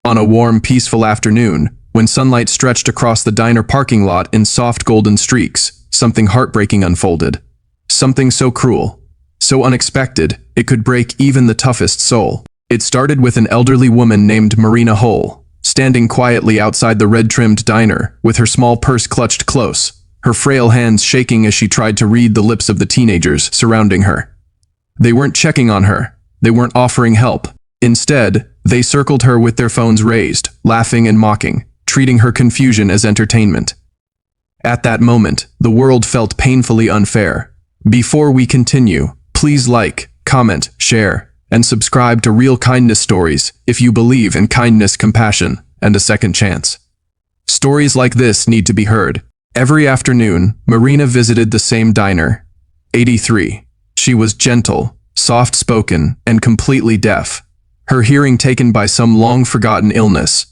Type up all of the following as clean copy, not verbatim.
On a warm, peaceful afternoon, when sunlight stretched across the diner parking lot in soft golden streaks, something heartbreaking unfolded. Something so cruel, so unexpected, it could break even the toughest soul. It started with an elderly woman named Marina Hull, standing quietly outside the red-trimmed diner, with her small purse clutched close, her frail hands shaking as she tried to read the lips of the teenagers surrounding her. They weren't checking on her. They weren't offering help. Instead, they circled her with their phones raised, laughing and mocking, treating her confusion as entertainment. At that moment, the world felt painfully unfair. Before we continue, please like, comment, share, and subscribe to Real Kindness Stories if you believe in kindness, compassion, and a second chance. Stories like this need to be heard. Every afternoon, Marina visited the same diner. 83. She was gentle, soft-spoken, and completely deaf, her hearing taken by some long-forgotten illness.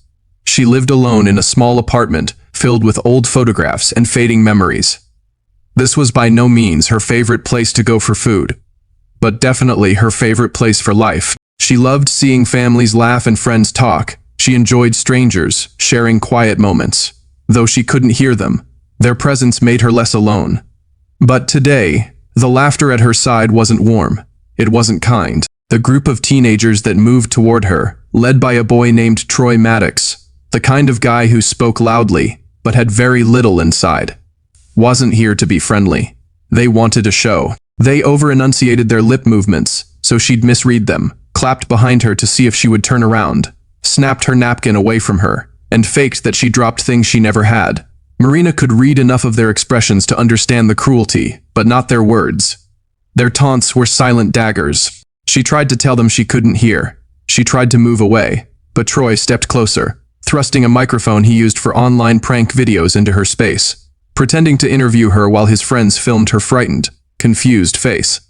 She lived alone in a small apartment filled with old photographs and fading memories. This was by no means her favorite place to go for food, but definitely her favorite place for life. She loved seeing families laugh and friends talk. She enjoyed strangers, sharing quiet moments. Though she couldn't hear them, their presence made her less alone. But today, the laughter at her side wasn't warm. It wasn't kind. The group of teenagers that moved toward her, led by a boy named Troy Maddox, the kind of guy who spoke loudly, but had very little inside, wasn't here to be friendly. They wanted a show. They over-enunciated their lip movements, so she'd misread them, clapped behind her to see if she would turn around, snapped her napkin away from her, and faked that she dropped things she never had. Marina could read enough of their expressions to understand the cruelty, but not their words. Their taunts were silent daggers. She tried to tell them she couldn't hear. She tried to move away, but Troy stepped closer, thrusting a microphone he used for online prank videos into her space, pretending to interview her while his friends filmed her frightened, confused face.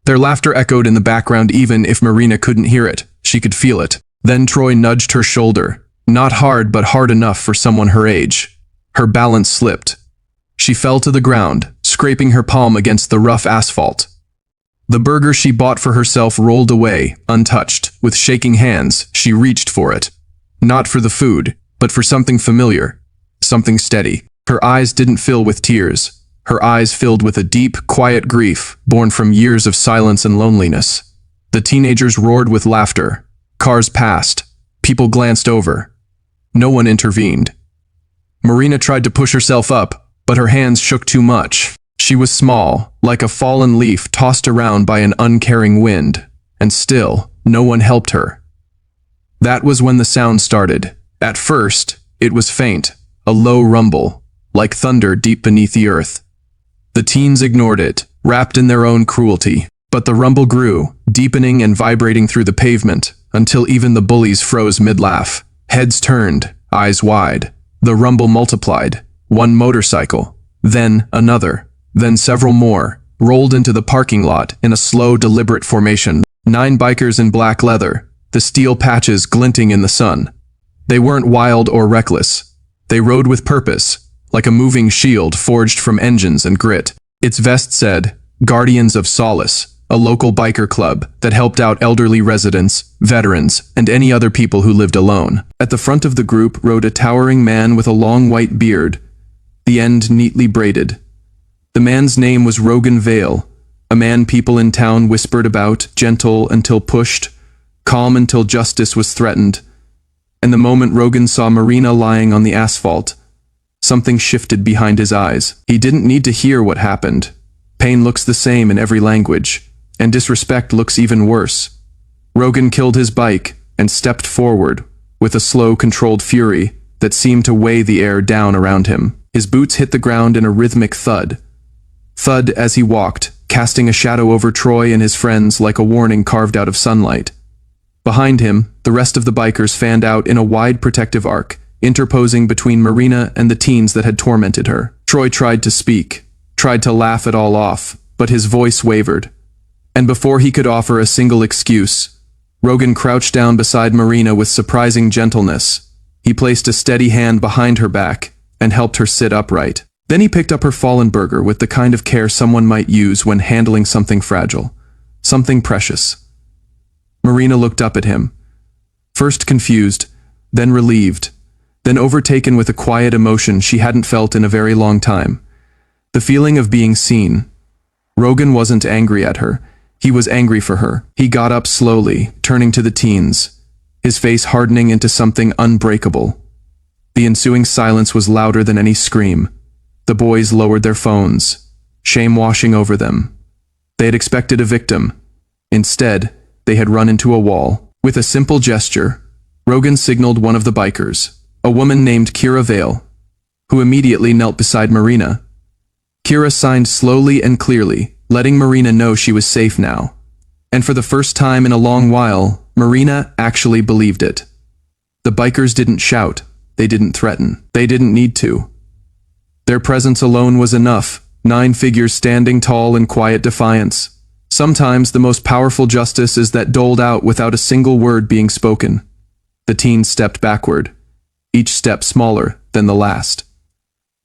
Their laughter echoed in the background even if Marina couldn't hear it. She could feel it. Then Troy nudged her shoulder, not hard but hard enough for someone her age. Her balance slipped. She fell to the ground, scraping her palm against the rough asphalt. The burger she bought for herself rolled away, untouched. With shaking hands, she reached for it. Not for the food, but for something familiar, something steady. Her eyes didn't fill with tears. Her eyes filled with a deep, quiet grief, born from years of silence and loneliness. The teenagers roared with laughter. Cars passed. People glanced over. No one intervened. Marina tried to push herself up, but her hands shook too much. She was small, like a fallen leaf tossed around by an uncaring wind, and still, no one helped her. That was when the sound started. At first, it was faint, a low rumble, like thunder deep beneath the earth. The teens ignored it, wrapped in their own cruelty, but the rumble grew, deepening and vibrating through the pavement, until even the bullies froze mid-laugh. Heads turned, eyes wide. The rumble multiplied. One motorcycle, then another, then several more, rolled into the parking lot in a slow, deliberate formation. 9 bikers in black leather, the steel patches glinting in the sun. They weren't wild or reckless. They rode with purpose, like a moving shield forged from engines and grit. Its vest said, Guardians of Solace, a local biker club that helped out elderly residents, veterans, and any other people who lived alone. At the front of the group rode a towering man with a long white beard, the end neatly braided. The man's name was Rogan Vale, a man people in town whispered about, gentle until pushed, calm until justice was threatened. And the moment Rogan saw Marina lying on the asphalt, something shifted behind his eyes. He didn't need to hear what happened. Pain looks the same in every language, and disrespect looks even worse. Rogan killed his bike and stepped forward with a slow, controlled fury that seemed to weigh the air down around him. His boots hit the ground in a rhythmic thud. Thud as he walked, casting a shadow over Troy and his friends like a warning carved out of sunlight. Behind him, the rest of the bikers fanned out in a wide protective arc, interposing between Marina and the teens that had tormented her. Troy tried to speak, tried to laugh it all off, but his voice wavered. And before he could offer a single excuse, Rogan crouched down beside Marina with surprising gentleness. He placed a steady hand behind her back and helped her sit upright. Then he picked up her fallen burger with the kind of care someone might use when handling something fragile, something precious. Marina looked up at him, first confused, then relieved, then overtaken with a quiet emotion she hadn't felt in a very long time. The feeling of being seen. Rogan wasn't angry at her. He was angry for her. He got up slowly, turning to the teens, his face hardening into something unbreakable. The ensuing silence was louder than any scream. The boys lowered their phones, shame washing over them. They had expected a victim. Instead, they had run into a wall. With a simple gesture, Rogan signaled one of the bikers, a woman named Kira Vale, who immediately knelt beside Marina. Kira signed slowly and clearly, letting Marina know she was safe now. And for the first time in a long while, Marina actually believed it. The bikers didn't shout. They didn't threaten. They didn't need to. Their presence alone was enough, 9 figures standing tall in quiet defiance. Sometimes the most powerful justice is that doled out without a single word being spoken. The teens stepped backward, each step smaller than the last.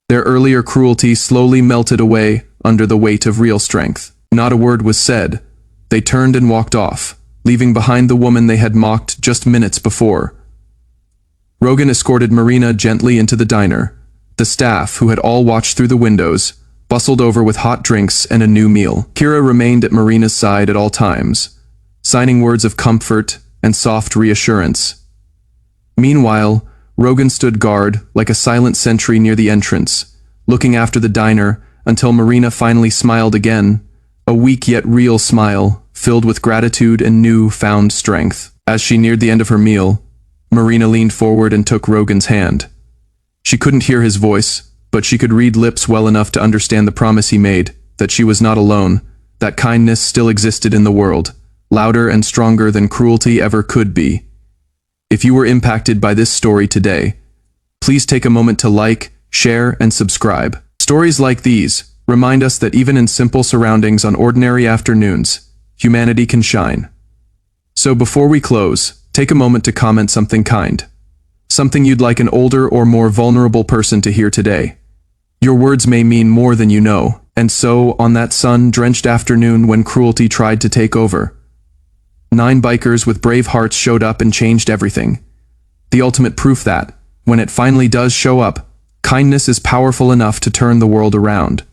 Their earlier cruelty slowly melted away under the weight of real strength. Not a word was said. They turned and walked off, leaving behind the woman they had mocked just minutes before. Rogan escorted Marina gently into the diner. The staff, who had all watched through the windows, bustled over with hot drinks and a new meal. Kira remained at Marina's side at all times, signing words of comfort and soft reassurance. Meanwhile, Rogan stood guard like a silent sentry near the entrance, looking after the diner until Marina finally smiled again, a weak yet real smile, filled with gratitude and new-found strength. As she neared the end of her meal, Marina leaned forward and took Rogan's hand. She couldn't hear his voice, but she could read lips well enough to understand the promise he made, that she was not alone, that kindness still existed in the world, louder and stronger than cruelty ever could be. If you were impacted by this story today, please take a moment to like, share, and subscribe. Stories like these remind us that even in simple surroundings on ordinary afternoons, humanity can shine. So before we close, take a moment to comment something kind. Something you'd like an older or more vulnerable person to hear today. Your words may mean more than you know, and so, on that sun-drenched afternoon when cruelty tried to take over, 9 bikers with brave hearts showed up and changed everything. The ultimate proof that, when it finally does show up, kindness is powerful enough to turn the world around.